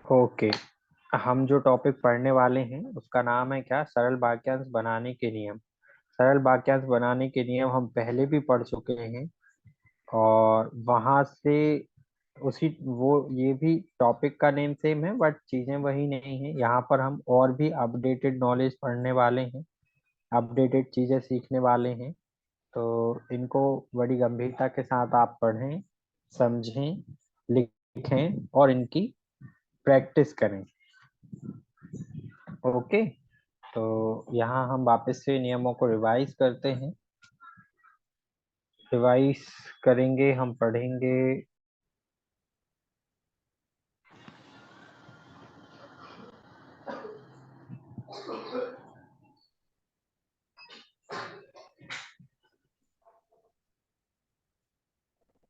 Okay. हम जो topic पढ़ने वाले हैं उसका नाम है क्या, सरल वाक्यांश बनाने के नियम। सरल वाक्यांश बनाने के नियम हम पहले भी पढ़ चुके हैं। और वहां से उसी वो ये भी टॉपिक का नेम सेम है बट चीजें वही नहीं है। यहाँ पर हम और भी अपडेटेड नॉलेज पढ़ने वाले हैं, अपडेटेड चीजें सीखने वाले हैं। तो इनको बड़ी गंभीरता के साथ आप पढ़ें, समझें, लिखें और इनकी प्रैक्टिस करें। ओके। तो यहाँ हम वापस से नियमों को रिवाइज करते हैं। रिवाइज करेंगे, हम पढ़ेंगे।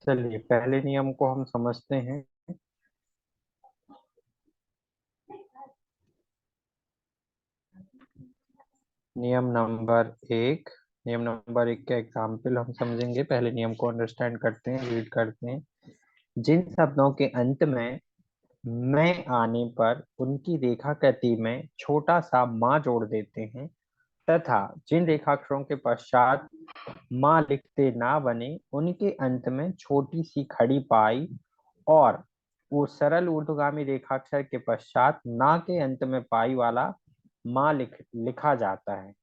चलिए पहले नियम को हम समझते हैं। नियम नंबर एक। नियम नंबर एक का एग्जाम्पल हम समझेंगे। पहले नियम को अंडरस्टैंड करते हैं, रीड करते हैं। जिन शब्दों के अंत में मैं आने पर उनकी रेखाकृति में छोटा सा माँ जोड़ देते हैं, तथा जिन रेखाक्षरों के पश्चात माँ लिखते ना बने उनके अंत में छोटी सी खड़ी पाई और वो सरल ऊर्ध्वगामी रेखाक्षर के पश्चात ना के अंत में पाई वाला माँ लिखा जाता है।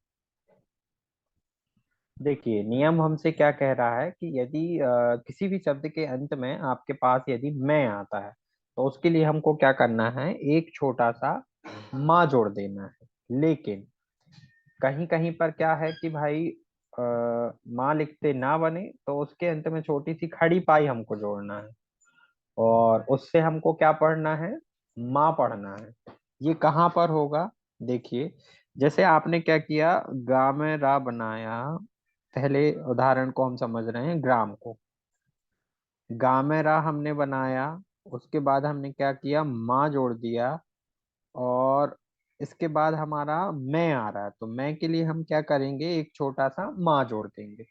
देखिए नियम हमसे क्या कह रहा है कि यदि किसी भी शब्द के अंत में आपके पास यदि मैं आता है तो उसके लिए हमको क्या करना है, एक छोटा सा माँ जोड़ देना है। लेकिन कहीं कहीं पर क्या है कि भाई माँ लिखते ना बने तो उसके अंत में छोटी सी खड़ी पाई हमको जोड़ना है और उससे हमको क्या पढ़ना है, माँ पढ़ना है। ये कहाँ पर होगा, देखिए। जैसे आपने क्या किया, गा में रा बनाया। पहले उदाहरण को हम समझ रहे हैं, ग्राम को। गा में रा हमने बनाया, उसके बाद हमने क्या किया, माँ जोड़ दिया। और इसके बाद हमारा मैं आ रहा है तो मैं के लिए हम क्या करेंगे, एक छोटा सा माँ जोड़ देंगे।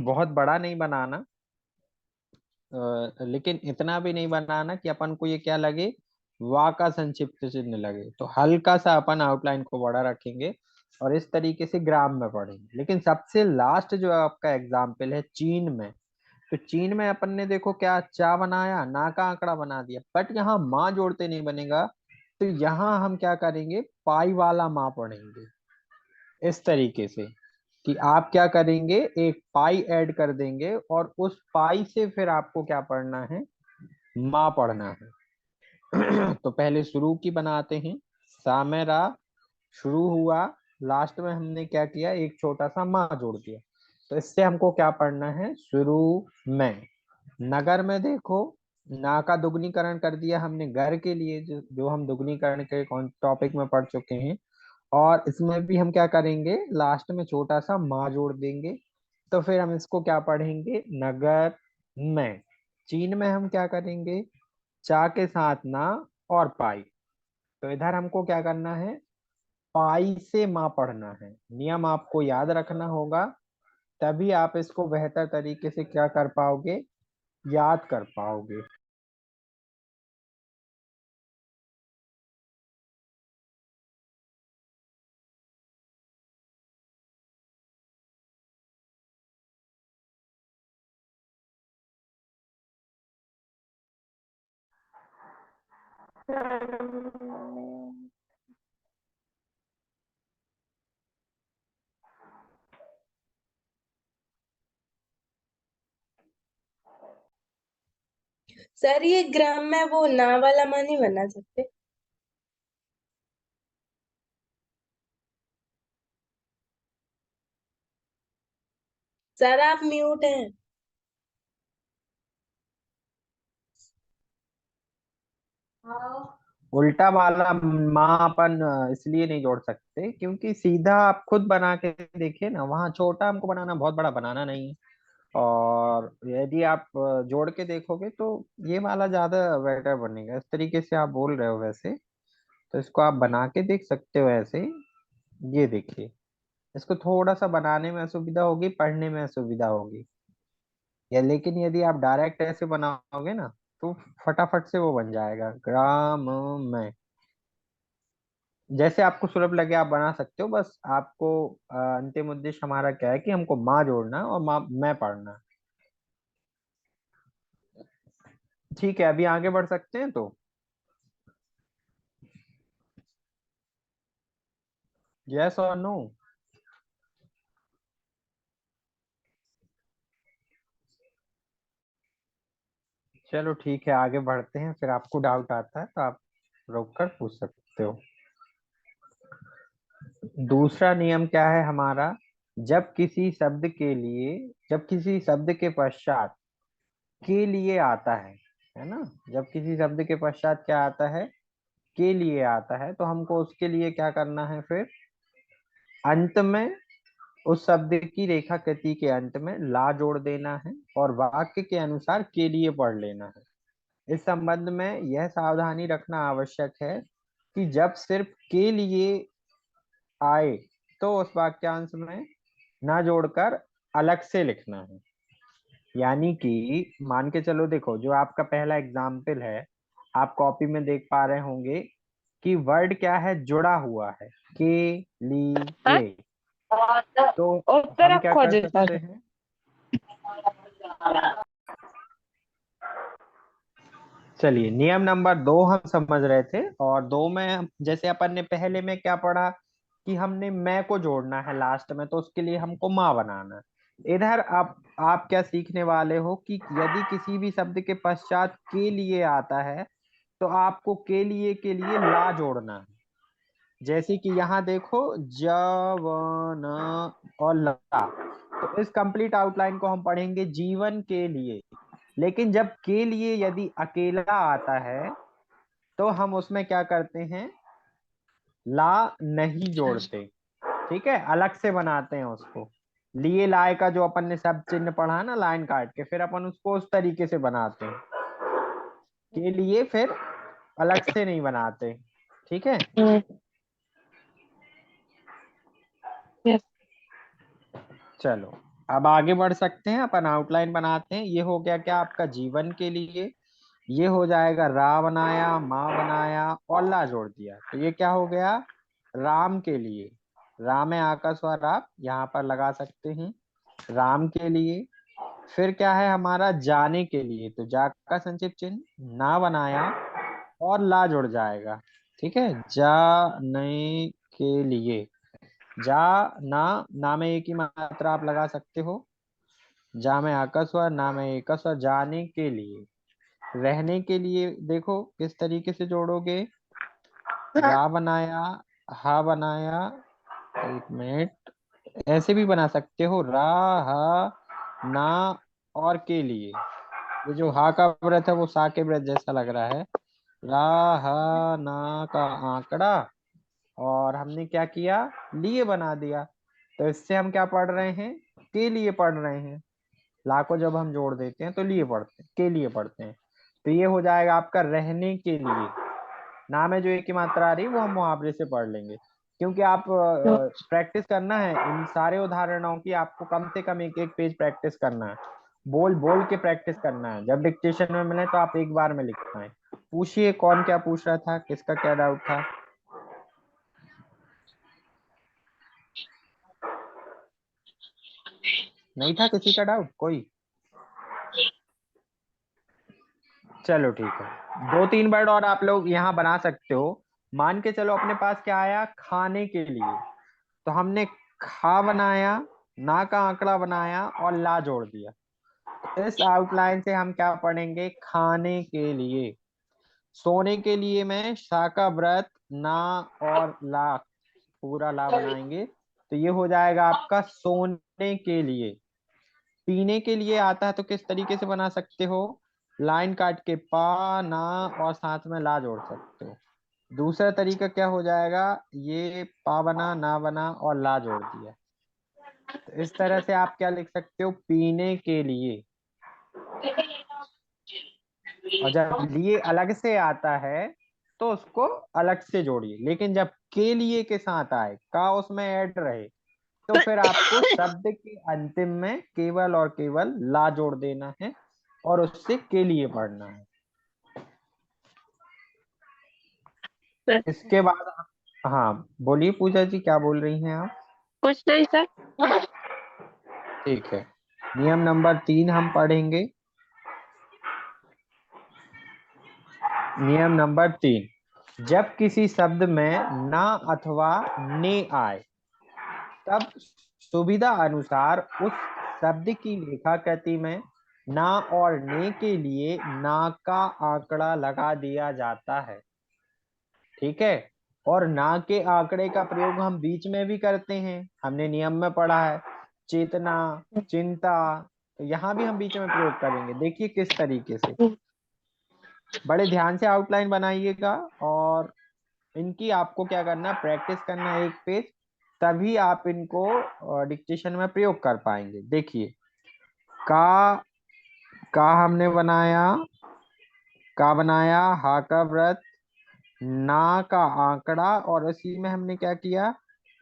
बहुत बड़ा नहीं बनाना, लेकिन इतना भी नहीं बनाना कि अपन को ये क्या लगे, वा का संक्षिप्त चिन्ह लगे। तो हल्का सा अपन आउटलाइन को बड़ा रखेंगे और इस तरीके से ग्राम में पढ़ेंगे। लेकिन सबसे लास्ट जो आपका एग्जाम्पल है चीन में, तो चीन में अपन ने देखो क्या चा बनाया, ना का आंकड़ा बना दिया, बट यहाँ माँ जोड़ते नहीं बनेगा। तो यहाँ हम क्या करेंगे, पाई वाला माँ पढ़ेंगे। इस तरीके से कि आप क्या करेंगे, एक पाई ऐड कर देंगे और उस पाई से फिर आपको क्या पढ़ना है, माँ पढ़ना है। तो पहले शुरू की बनाते हैं। सा में रा शुरू हुआ, लास्ट में हमने क्या किया, एक छोटा सा माँ जोड़ दिया। तो इससे हमको क्या पढ़ना है, शुरू में। नगर में देखो, ना का दुगनीकरण कर दिया हमने घर के लिए, जो हम दुगनीकरण के टॉपिक में पढ़ चुके हैं। और इसमें भी हम क्या करेंगे, लास्ट में छोटा सा माँ जोड़ देंगे। तो फिर हम इसको क्या पढ़ेंगे, नगर में। चीन में हम क्या करेंगे, चा के साथ ना और पाई। तो इधर हमको क्या करना है, पाई से माँ पढ़ना है। नियम आपको याद रखना होगा, तभी आप इसको बेहतर तरीके से क्या कर पाओगे, याद कर पाओगे। सर ये ग्राम में वो ना वाला मान नहीं बना सकते। सर आप म्यूट हैं। उल्टा वाला माँ अपन इसलिए नहीं जोड़ सकते क्योंकि सीधा आप खुद बना के देखिए ना, वहाँ छोटा हमको बनाना, बहुत बड़ा बनाना नहीं है। और यदि आप जोड़ के देखोगे तो ये वाला ज्यादा बेटर बनेगा। इस तरीके से आप बोल रहे हो वैसे, तो इसको आप बना के देख सकते हो ऐसे। ये देखिए, इसको थोड़ा सा बनाने में असुविधा होगी, पढ़ने में असुविधा होगी। या लेकिन यदि आप डायरेक्ट ऐसे बनाओगे ना, तो फटाफट से वो बन जाएगा ग्राम में। जैसे आपको सुलभ लगे आप बना सकते हो, बस आपको अंतिम उद्देश्य हमारा क्या है कि हमको माँ जोड़ना है और माँ मैं पढ़ना है। ठीक है, अभी आगे बढ़ सकते हैं तो। यस और नो? चलो ठीक है, आगे बढ़ते हैं, फिर आपको डाउट आता है तो आप रोक कर पूछ सकते हो। दूसरा नियम क्या है हमारा? जब किसी शब्द के लिए, जब किसी शब्द के पश्चात के लिए आता है ना, जब किसी शब्द के पश्चात क्या आता है, के लिए आता है, तो हमको उसके लिए क्या करना है फिर? अंत में, उस शब्द की रेखाकृति के अंत में ला जोड़ देना है और वाक्य के अनुसार के लिए पढ़ लेना है। इस संबंध में यह सावधानी रखना आवश्यक है कि जब सिर्फ के लिए आए तो उस वाक्यांश में ना जोड़कर अलग से लिखना है। यानी कि मान के चलो, देखो जो आपका पहला एग्जाम्पल है, आप कॉपी में देख पा रहे होंगे कि वर्ड क्या है, जुड़ा हुआ है, के हाँ? लिए। तो उत्तर हम आप क्या कर खोजे सकते सर। हैं? चलिए, नियम नंबर 2 हम समझ रहे थे, और 2 में जैसे अपन ने पहले में क्या पढ़ा कि हमने मैं को जोड़ना है लास्ट में, तो उसके लिए हमको माँ बनाना है। इधर आप क्या सीखने वाले हो कि यदि किसी भी शब्द के पश्चात के लिए आता है तो आपको के लिए ला जोड़ना है। जैसे कि यहाँ देखो, जवन और ला, तो इस कंप्लीट आउटलाइन को हम पढ़ेंगे जीवन के लिए। लेकिन जब के लिए यदि अकेला आता है तो हम उसमें क्या करते हैं, ला नहीं जोड़ते। ठीक है, अलग से बनाते हैं उसको। लिए लाए का जो अपन ने सब चिन्ह पढ़ा ना लाइन काट के, फिर अपन उसको उस तरीके से बनाते हैं। के लिए फिर अलग से नहीं बनाते। ठीक है, यस। चलो अब आगे बढ़ सकते हैं, अपन आउटलाइन बनाते हैं। ये हो गया क्या आपका जीवन के लिए, ये हो जाएगा रा बनाया, माँ बनाया और ला जोड़ दिया, तो ये क्या हो गया, राम के लिए। राम है आकाश और आप यहाँ पर लगा सकते हैं, राम के लिए। फिर क्या है हमारा, जाने के लिए, तो जा का संक्षिप्त चिन्ह ना बनाया और ला जुड़ जाएगा। ठीक है, जाने के लिए, जा ना, ना में एक ही मात्रा आप लगा सकते हो, जा में आकस और ना में एकस, और जाने के लिए। रहने के लिए देखो किस तरीके से जोड़ोगे, रा बनाया, हा बनाया, एक मिनट, ऐसे भी बना सकते हो, रा, हा, ना और के लिए। ये जो हा का व्रत है वो सा के व्रत जैसा लग रहा है। रा, हा, ना का आंकड़ा, और हमने क्या किया, लिए बना दिया। तो इससे हम क्या पढ़ रहे हैं, के लिए पढ़ रहे हैं। ला को जब हम जोड़ देते हैं तो लिए पढ़ते हैं, के लिए पढ़ते हैं। तो ये हो जाएगा आपका रहने के लिए। नाम है जो एक ही मात्रा आ रही है वो हम मुहावरे से पढ़ लेंगे, क्योंकि आप प्रैक्टिस करना है इन सारे उदाहरणों की, आपको कम से कम एक एक पेज प्रैक्टिस करना है, बोल बोल के प्रैक्टिस करना है। जब डिक्टेशन में मिले तो आप एक बार में लिख पाए। पूछिए कौन क्या पूछ रहा था, किसका क्या डाउट था? नहीं था किसी का डाउट कोई? चलो ठीक है, 2-3 वर्ड और आप लोग यहाँ बना सकते हो। मान के चलो अपने पास क्या आया, खाने के लिए, तो हमने खा बनाया, ना का आंकड़ा बनाया और ला जोड़ दिया। इस आउटलाइन से हम क्या पढ़ेंगे, खाने के लिए। सोने के लिए में शा का व्रत, ना और ला, पूरा ला बनाएंगे, तो ये हो जाएगा आपका सोने के लिए। पीने के लिए आता है तो किस तरीके से बना सकते हो, लाइन काट के पा, ना और साथ में ला जोड़ सकते हो। दूसरा तरीका क्या हो जाएगा, ये पा बना, ना बना और ला जोड़ दिया। तो इस तरह से आप क्या लिख सकते हो, पीने के लिए। और जब लिए अलग से आता है तो उसको अलग से जोड़िए, लेकिन जब के लिए के साथ आए, का उसमें ऐड रहे, तो फिर आपको शब्द के अंतिम में केवल और केवल ला जोड़ देना है और उससे के लिए पढ़ना है। इसके बाद हाँ, बोलिए पूजा जी, क्या बोल रही हैं आप? कुछ नहीं सर। ठीक है, नियम नंबर 3 हम पढ़ेंगे। नियम नंबर 3, जब किसी शब्द में ना अथवा ने आए, तब सुविधा अनुसार उस शब्द की रेखाकृति में ना और ने के लिए ना का आंकड़ा लगा दिया जाता है। ठीक है, और ना के आंकड़े का प्रयोग हम बीच में भी करते हैं, हमने नियम में पढ़ा है। चेतना, चिंता, तो यहाँ भी हम बीच में प्रयोग करेंगे। देखिए किस तरीके से, बड़े ध्यान से आउटलाइन बनाइएगा, और इनकी आपको क्या करना है, प्रैक्टिस करना है एक पेज, तभी आप इनको डिक्टेशन में प्रयोग कर पाएंगे। देखिए, का का हमने बनाया, का बनाया, हा का व्रत, ना का आंकड़ा, और इसी में हमने क्या किया,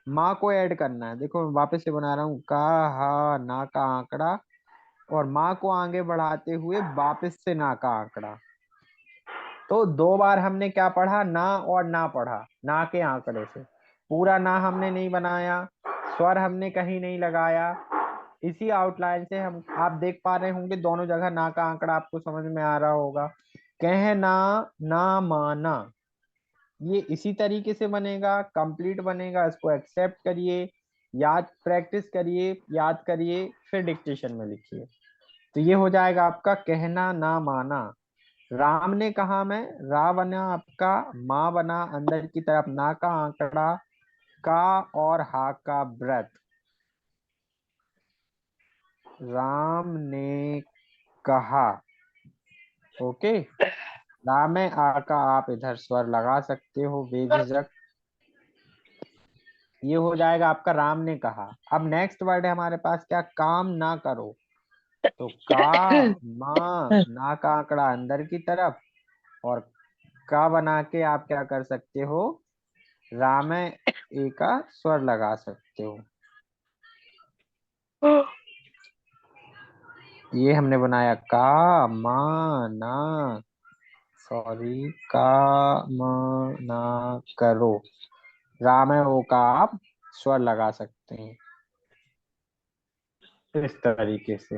माँ को ऐड करना है। देखो मैं वापस से बना रहा हूँ, का, हा, ना का आंकड़ा, और माँ को आगे बढ़ाते हुए वापस से ना का आंकड़ा। तो 2 बार हमने क्या पढ़ा, ना और ना पढ़ा, ना के आंकड़े से। पूरा ना हमने नहीं बनाया, स्वर हमने कहीं नहीं लगाया। इसी आउटलाइन से हम, आप देख पा रहे होंगे दोनों जगह ना का आंकड़ा आपको समझ में आ रहा होगा। कहना, ना माना, ये इसी तरीके से बनेगा, कंप्लीट बनेगा। इसको एक्सेप्ट करिए, याद, प्रैक्टिस करिए, याद करिए, फिर डिक्टेशन में लिखिए। तो ये हो जाएगा आपका कहना ना माना। राम ने कहा मैं, रा बना आपका, माँ बना अंदर की तरफ, ना का आंकड़ा, का और हा का व्रत। राम ने कहा, ओके। राम में आ का आप इधर स्वर लगा सकते हो बेझिझक। ये हो जाएगा आपका राम ने कहा। अब नेक्स्ट वर्ड है हमारे पास क्या, काम ना करो। तो का, माँ, ना का आंकड़ा अंदर की तरफ, और का बना के आप क्या कर सकते हो, राम में ए का स्वर लगा सकते हो। ये हमने बनाया, का, माँ, ना, सॉरी, का, माँ, ना करो। राम है वो का आप स्वर लगा सकते हैं इस तरीके से।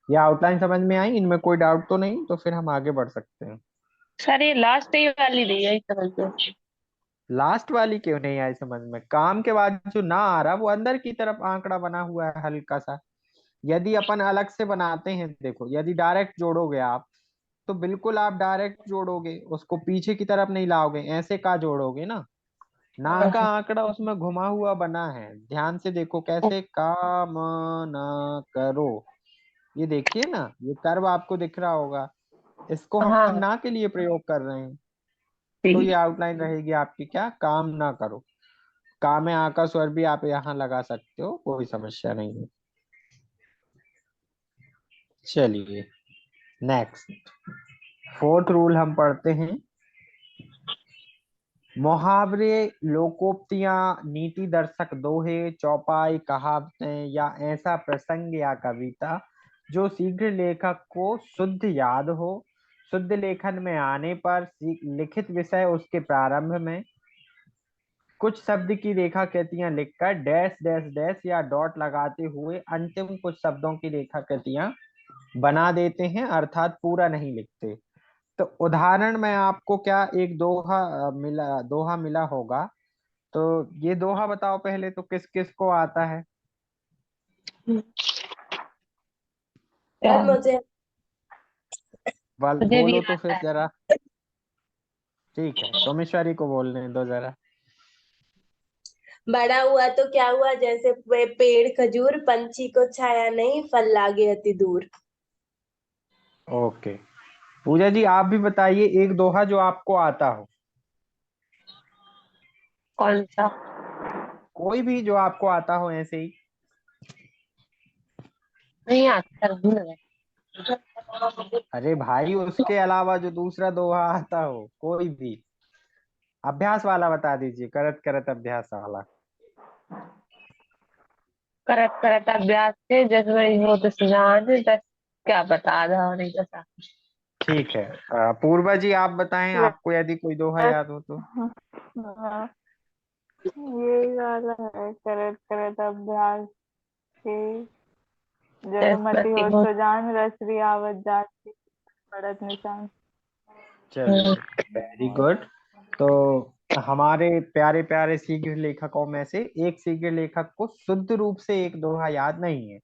ये आउटलाइन समझ में आई, इनमें कोई डाउट तो नहीं? तो फिर हम आगे बढ़ सकते हैं। सर ये लास्ट ही वाली नहीं है समझ में। लास्ट वाली क्यों नहीं आई समझ में? काम के बाद जो ना आ रहा वो अंदर की तरफ आंकड़ा बना हुआ है हल्का सा। यदि अपन अलग से बनाते हैं, देखो यदि डायरेक्ट जोड़ोगे आप, तो बिल्कुल आप डायरेक्ट जोड़ोगे, उसको पीछे की तरफ नहीं लाओगे, ऐसे का जोड़ोगे ना। ना का आंकड़ा उसमें घुमा हुआ बना है, ध्यान से देखो कैसे, काम ना करो। ये देखिए ना, ये कर्व आपको दिख रहा होगा, इसको हम हाँ ना के लिए प्रयोग कर रहे हैं। तो ठीक। ये आउटलाइन रहेगी आपकी क्या, काम ना करो। का में आ का स्वर भी आप यहाँ लगा सकते हो, कोई समस्या नहीं है। चलिए नेक्स्ट, फोर्थ रूल हम पढ़ते हैं। मुहावरे, लोकोक्तियां, नीति दर्शक दोहे, चौपाई, कहावतें या ऐसा प्रसंग या कविता जो शीघ्र लेखक को शुद्ध याद हो, शुद्ध लेखन में आने पर लिखित विषय उसके प्रारंभ में कुछ शब्द की रेखाकृतियां लिखकर डैश डैश डैश या डॉट लगाते हुए अंतिम कुछ शब्दों की रेखाकृतियां बना देते हैं, अर्थात पूरा नहीं लिखते। तो उदाहरण में आपको क्या, एक दोहा मिला होगा। तो ये दोहा बताओ पहले, तो किस किस को आता है? सर मुझे मुझे भी बोलो तो आता फिर है। जरा। ठीक है, सोमेश्वरी को बोलने दो जरा। बड़ा हुआ तो क्या हुआ, जैसे पेड़ खजूर, पंछी को छाया नहीं, फल लागे अति दूर। ओके, पूजा जी आप भी बताइए एक दोहा जो आपको आता हो, कौन सा? कोई भी जो आपको आता हो ऐसे ही। नहीं आता, भूल गए। अरे भाई, उसके अलावा जो दूसरा दोहा आता हो कोई भी, अभ्यास वाला बता दीजिए, करत करत अभ्यास वाला। करत करत अभ्यास से जज्बा हो तो सुजान, बस क्या बता रहा नहीं बता। ठीक है। पूर्वा जी आप बताएं, आपको यदि कोई दोहा याद हो तो। हाँ, यही वाला है, करत करत अभ्यास के जड़मति बृहस्पति हो हो। तो जान, रसरी आवत जाति पड़त निशान। चलिए, वेरी गुड। तो हमारे प्यारे प्यारे शीघ्र लेखकों में से एक शीघ्र लेखक को शुद्ध रूप से एक दोहा याद नहीं है।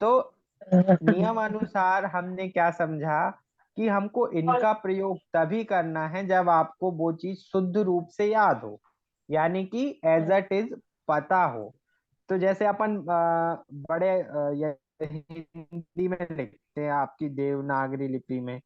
तो नियम अनुसार हमने क्या समझा कि हमको इनका प्रयोग तभी करना है जब आपको वो चीज शुद्ध रूप से याद हो, यानी कि एज इट इज पता हो। तो जैसे अपन बड़े हिंदी में लिखते हैं आपकी देवनागरी लिपि में,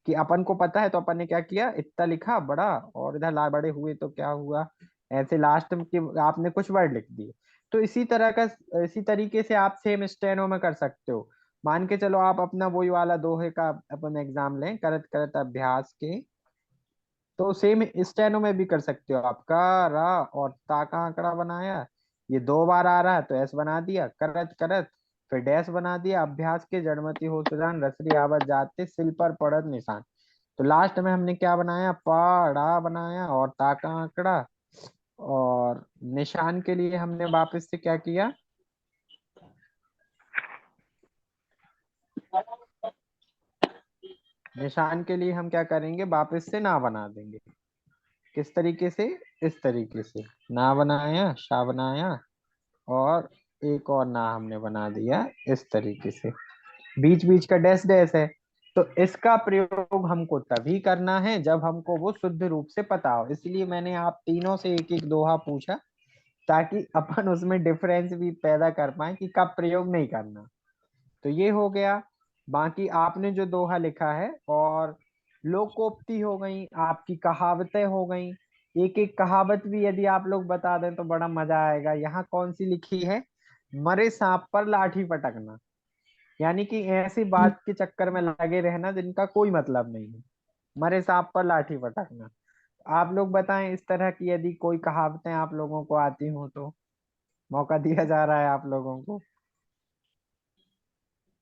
कि अपन को पता है तो अपन ने क्या किया, इतना लिखा बड़ा और इधर ला बड़े हुए तो क्या हुआ, ऐसे लास्ट में कि आपने कुछ वर्ड लिख दिए। तो इसी तरह का, इसी तरीके से आप सेम स्टेनो में कर सकते हो। मान के चलो आप अपना वही वाला दोहे का अपन एग्जाम लें, करत करत अभ्यास के, तो सेम स्टेनो में भी कर सकते हो आप। का रा और ता का आंकड़ा बनाया, ये 2 बार आ रहा है तो एस बना दिया, करत करत फिर डैश बना दिया, अभ्यास के जड़मति हो सुजान, रसरी आवत जाते सिल पर पड़त निशान। तो लास्ट में हमने क्या बनाया, पाड़ा बनाया और ता का आंकड़ा, और निशान के लिए हमने वापस से क्या किया, निशान के लिए हम क्या करेंगे, वापस से ना बना देंगे। किस तरीके से, इस तरीके से ना बनाया, शा बनाया, और एक और ना हमने बना दिया इस तरीके से, बीच बीच का डैश डैश है। तो इसका प्रयोग हमको तभी करना है जब हमको वो शुद्ध रूप से पता हो। इसलिए मैंने आप तीनों से एक एक दोहा पूछा, ताकि अपन उसमें डिफरेंस भी पैदा कर पाए कि कब प्रयोग नहीं करना। तो ये हो गया। बाकी आपने जो दोहा लिखा है, और लोकोक्ति हो गई, आपकी कहावतें हो गई। एक एक कहावत भी यदि आप लोग बता दें तो बड़ा मजा आएगा। यहाँ कौन सी लिखी है, मरे सांप पर लाठी पटकना, यानी कि ऐसी बात के चक्कर में लगे रहना जिनका कोई मतलब नहीं है, मरे सांप पर लाठी पटकना। आप लोग बताएं इस तरह की यदि कोई कहावतें आप लोगों को आती हो तो, मौका दिया जा रहा है आप लोगों को।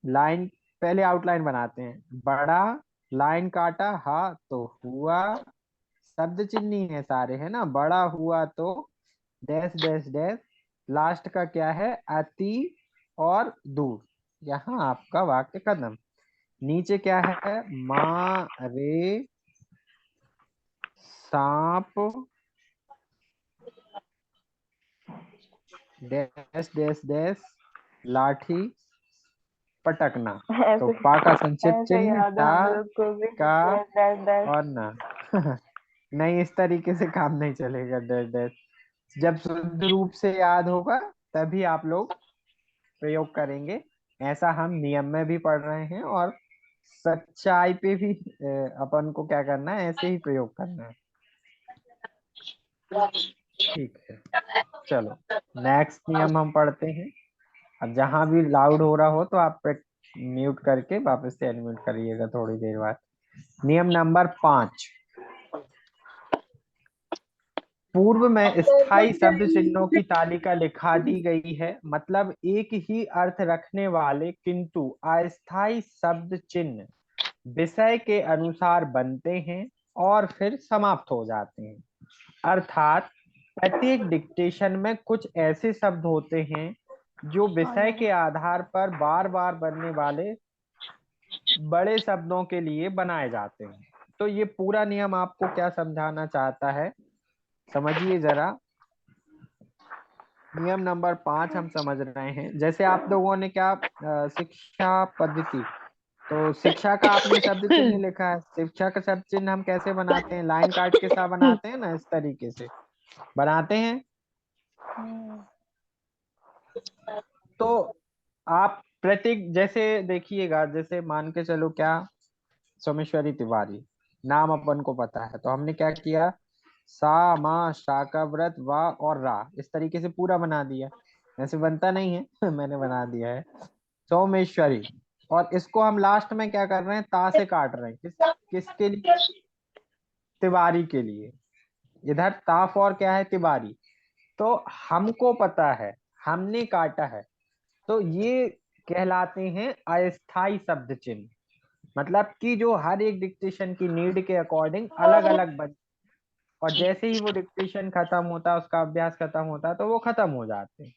लाइन, पहले आउटलाइन बनाते हैं। बड़ा, लाइन काटा, हा तो हुआ, शब्द चिन्ही है सारे, है ना, बड़ा हुआ तो डैश डैश डैश, लास्ट का क्या है, अति और दूर, यहाँ आपका वाक्य कदम। नीचे क्या है, मारे सांप डैश डैश डैश लाठी पटकना। तो ऐसे पा का संक्षिप्त ऐसे चिन्ह, याद है टा, हम लोग को भी, का डैश डैश डैश। और ना। नहीं, इस तरीके से काम नहीं चलेगा, डैश डैश। जब शुद्ध रूप से याद होगा तभी आप लोग प्रयोग करेंगे। ऐसा हम नियम में भी पढ़ रहे हैं, और सच्चाई पे भी अपन को क्या करना है, ऐसे ही प्रयोग करना है। ठीक है, चलो नेक्स्ट नियम हम पढ़ते हैं। अब जहां भी लाउड हो रहा हो तो आप म्यूट करके वापस से अनम्यूट करिएगा थोड़ी देर बाद। नियम नंबर 5, पूर्व में स्थायी शब्द चिन्हों की तालिका लिखा दी गई है, मतलब एक ही अर्थ रखने वाले किंतु अस्थायी शब्द चिन्ह विषय के अनुसार बनते हैं और फिर समाप्त हो जाते हैं। अर्थात प्रत्येक डिक्टेशन में कुछ ऐसे शब्द होते हैं जो विषय के आधार पर बार बार बनने वाले बड़े शब्दों के लिए बनाए जाते हैं। तो ये पूरा नियम आपको क्या समझाना चाहता है, समझिए जरा। नियम नंबर 5 हम समझ रहे हैं। जैसे आप लोगों ने क्या शिक्षा पद्धति, तो शिक्षा का आपने शब्द चिन्ह लिखा है। शिक्षा का शब्द चिन्ह हम कैसे बनाते हैं, लाइन काट के साथ बनाते हैं ना, इस तरीके से बनाते हैं। तो आप प्रतीक जैसे देखिएगा, जैसे मान के चलो क्या, सोमेश्वरी तिवारी नाम अपन को पता है, तो हमने क्या किया, सा मा शा का व्रत वा और रा, इस तरीके से पूरा बना दिया। वैसे बनता नहीं है मैंने बना दिया है सोमेश्वरी। और इसको हम लास्ट में क्या कर रहे हैं, ता से काट रहे हैं, किसके लिए, तिवारी के लिए। इधर ताफ और क्या है, तिवारी। तो हमको पता है, हमने काटा है, तो ये कहलाते हैं अस्थाई शब्द चिन्ह। मतलब कि जो हर एक डिक्टेशन की नीड के अकॉर्डिंग अलग अलग बन, और जैसे ही वो डिक्टेशन खत्म होता है, उसका अभ्यास खत्म होता है, तो वो खत्म हो जाते हैं।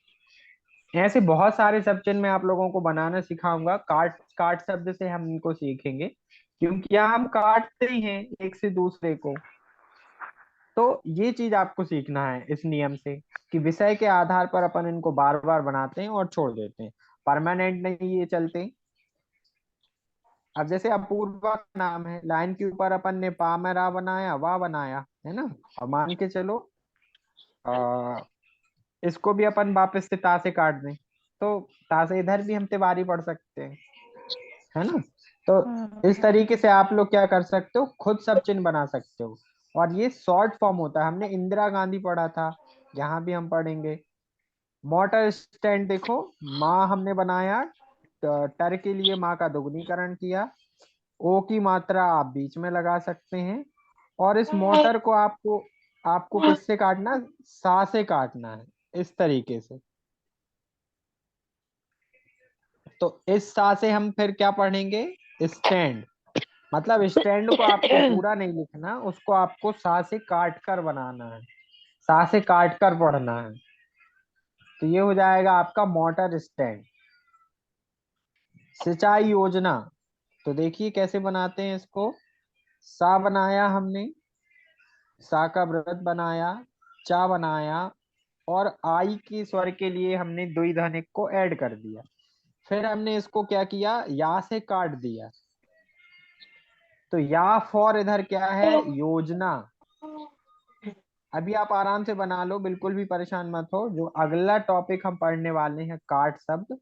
ऐसे बहुत सारे सब चिन्ह मैं आप लोगों को बनाना सिखाऊंगा। काट काट शब्द से हम इनको सीखेंगे, क्योंकि यहाँ हम काटते ही हैं एक से दूसरे को। तो ये चीज आपको सीखना है इस नियम से, कि विषय के आधार पर अपन इनको बार बार बनाते हैं और छोड़ देते हैं, परमानेंट नहीं ये चलते। अब जैसे अपूर्वा का नाम है, लाइन के ऊपर अपन ने पा में रा बनाया, वाह बनाया, है ना। और मान के चलो आ, इसको भी अपन वापस से ता से काट दें, तो ता से इधर भी हम तिवारी पढ़ सकते हैं, है ना। तो इस तरीके से आप लोग क्या कर सकते हो, खुद सब चिन्ह बना सकते हो। और ये शॉर्ट फॉर्म होता है, हमने इंदिरा गांधी पढ़ा था, यहाँ भी हम पढ़ेंगे। मोटर स्टैंड देखो, माँ हमने बनाया, टर के लिए माँ का दोगुनीकरण किया, ओ की मात्रा आप बीच में लगा सकते हैं। और इस मोटर को आपको आपको किससे काटना, सा से काटना है, इस तरीके से। तो इस सा से हम फिर क्या पढ़ेंगे, स्टैंड। मतलब स्टैंड को आपको पूरा नहीं लिखना, उसको आपको सा से काट कर बनाना है, सा से काट कर पढ़ना है। तो ये हो जाएगा आपका मोटर स्टैंड। सिंचाई योजना, तो देखिए कैसे बनाते हैं इसको। सा बनाया हमने, सा का व्रत बनाया, चा बनाया, और आई की स्वर के लिए हमने द्विध्वनिक को ऐड कर दिया। फिर हमने इसको क्या किया, या से काट दिया। तो या फॉर इधर क्या है, योजना। अभी आप आराम से बना लो, बिल्कुल भी परेशान मत हो। जो अगला टॉपिक हम पढ़ने वाले हैं काट शब्द,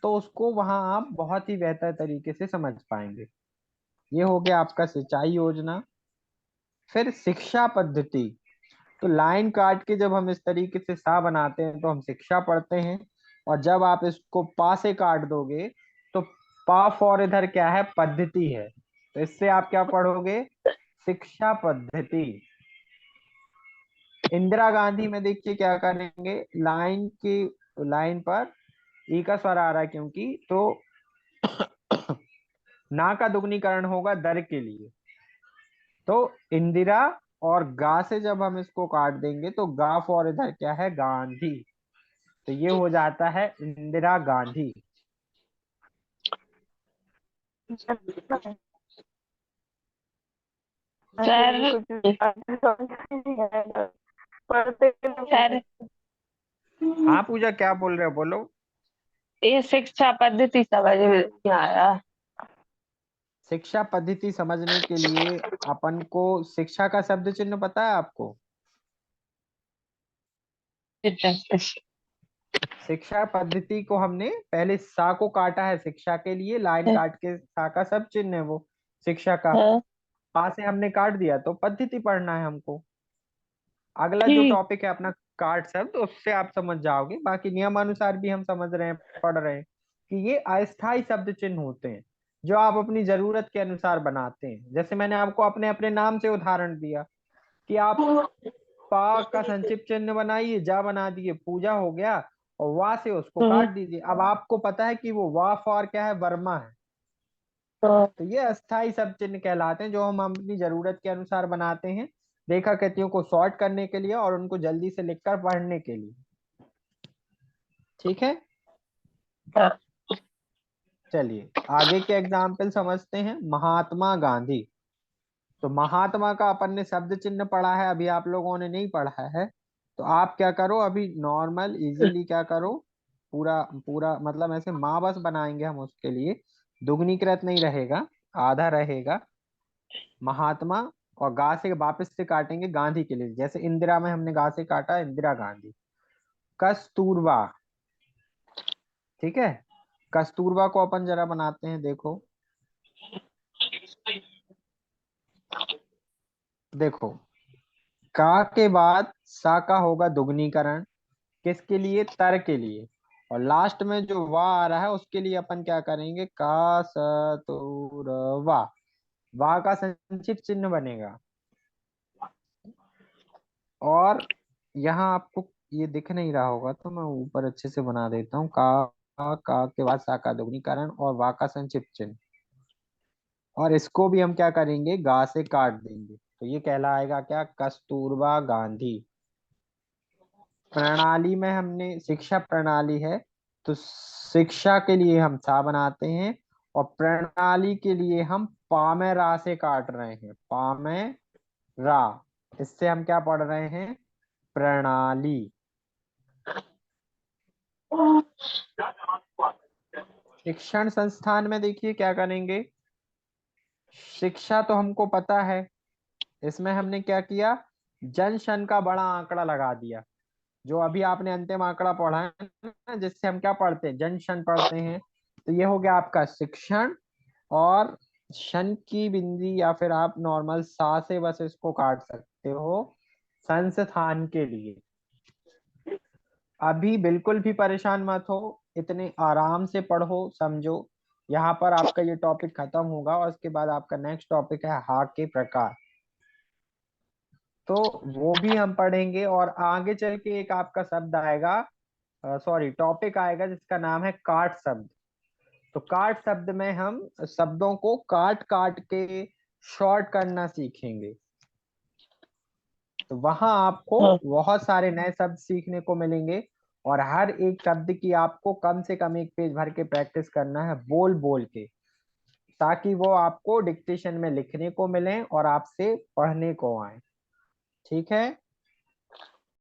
तो उसको वहां आप बहुत ही बेहतर तरीके से समझ पाएंगे। ये हो गया आपका सिंचाई योजना। फिर शिक्षा पद्धति, तो लाइन काट के जब हम इस तरीके से सा बनाते हैं तो हम शिक्षा पढ़ते हैं। और जब आप इसको पा से काट दोगे, तो पा फॉर इधर क्या है, पद्धति है। तो इससे आप क्या पढ़ोगे, शिक्षा पद्धति। इंदिरा गांधी में देखिए क्या करेंगे, लाइन पर ई का स्वर आ रहा है क्योंकि, तो ना का दुगनीकरण होगा दर के लिए। तो इंदिरा और गा से जब हम इसको काट देंगे, तो गा फॉर इधर क्या है, गांधी। तो ये हो जाता है इंदिरा गांधी। सर पढ़ते सर हाँ पूजा, क्या बोल रहे हो, बोलो। ये शिक्षा पद्धति समझ में नहीं आया। शिक्षा पद्धति समझने के लिए अपन को शिक्षा का शब्द चिन्ह पता है आपको। शिक्षा पद्धति को हमने पहले सा को काटा है शिक्षा के लिए, लाइन काट के सा का सब चिन्ह है वो शिक्षा का। हाँ, पा से हमने काट दिया, तो पद्धति पढ़ना है हमको। अगला जो ठीक। टॉपिक है अपना काट शब्द, उससे आप समझ जाओगे। बाकी नियमानुसार भी हम समझ रहे हैं, पढ़ रहे हैं कि ये अस्थाई शब्द चिन्ह होते हैं, जो आप अपनी जरूरत के अनुसार बनाते हैं। जैसे मैंने आपको अपने अपने नाम से उदाहरण दिया, कि आप पा का संक्षिप्त चिन्ह बनाइए, जा बना दिए, पूजा हो गया, और वाह से उसको काट दीजिए। अब आपको पता है कि वो वाह फॉर क्या है, वर्मा है। तो ये अस्थाई शब्द चिन्ह कहलाते हैं, जो हम अपनी जरूरत के अनुसार बनाते हैं, रेखा कृतियों को सॉर्ट करने के लिए और उनको जल्दी से लिखकर पढ़ने के लिए। ठीक है, हाँ, चलिए आगे के एग्जाम्पल समझते हैं। महात्मा गांधी, तो महात्मा का अपन ने शब्द चिन्ह पढ़ा है, अभी आप लोगों ने नहीं पढ़ा है। तो आप क्या करो, अभी नॉर्मल इजीली क्या करो, पूरा पूरा मतलब ऐसे माँ बस बनाएंगे हम उसके लिए, दुगनीकृत नहीं रहेगा, आधा रहेगा। महात्मा, और गा से वापस से काटेंगे गांधी के लिए, जैसे इंदिरा में हमने गा से काटा, इंदिरा गांधी। कस्तूरबा, ठीक है। कस्तूरबा को अपन जरा बनाते हैं, देखो देखो, का के बाद सा का होगा दुगनीकरण, किसके लिए, तर के लिए। और लास्ट में जो वा आ रहा है उसके लिए अपन क्या करेंगे, का स तुर वा, वा का संक्षिप्त चिन्ह बनेगा। और यहाँ आपको ये दिख नहीं रहा होगा, तो मैं ऊपर अच्छे से बना देता हूँ। का के बाद सा का दुगनीकरण और वा का संक्षिप्त चिन्ह। और इसको भी हम क्या करेंगे, गा से काट देंगे, तो ये कहलाएगा क्या, कस्तूरबा गांधी। प्रणाली में हमने शिक्षा प्रणाली है, तो शिक्षा के लिए हम सा बनाते हैं, और प्रणाली के लिए हम पामे रा से काट रहे हैं, पामे रा। इससे हम क्या पढ़ रहे हैं, प्रणाली। शिक्षण संस्थान में देखिए क्या करेंगे, शिक्षा तो हमको पता है, इसमें हमने क्या किया, जनसन का बड़ा आंकड़ा लगा दिया। जो अभी आपने अंतिम आंकड़ा पढ़ा है ना, जिससे हम क्या पढ़ते हैं, जनसन पढ़ते हैं, तो ये हो गया आपका शिक्षण। और शन की बिंदी या फिर आप नॉर्मल सा से बस इसको काट सकते हो, संस्थान के लिए। अभी बिल्कुल भी परेशान मत हो, इतने आराम से पढ़ो समझो। यहाँ पर आपका ये टॉपिक खत्म होगा और उसके बाद आपका नेक्स्ट टॉपिक है हा के प्रकार, तो वो भी हम पढ़ेंगे। और आगे चल के एक आपका शब्द आएगा, सॉरी टॉपिक आएगा, जिसका नाम है काट शब्द। तो काट शब्द में हम शब्दों को काट काट के शॉर्ट करना सीखेंगे। तो वहां आपको बहुत सारे नए शब्द सीखने को मिलेंगे, और हर एक शब्द की आपको कम से कम एक पेज भर के प्रैक्टिस करना है, बोल बोल के, ताकि वो आपको डिक्टेशन में लिखने को मिले और आपसे पढ़ने को आए। ठीक है।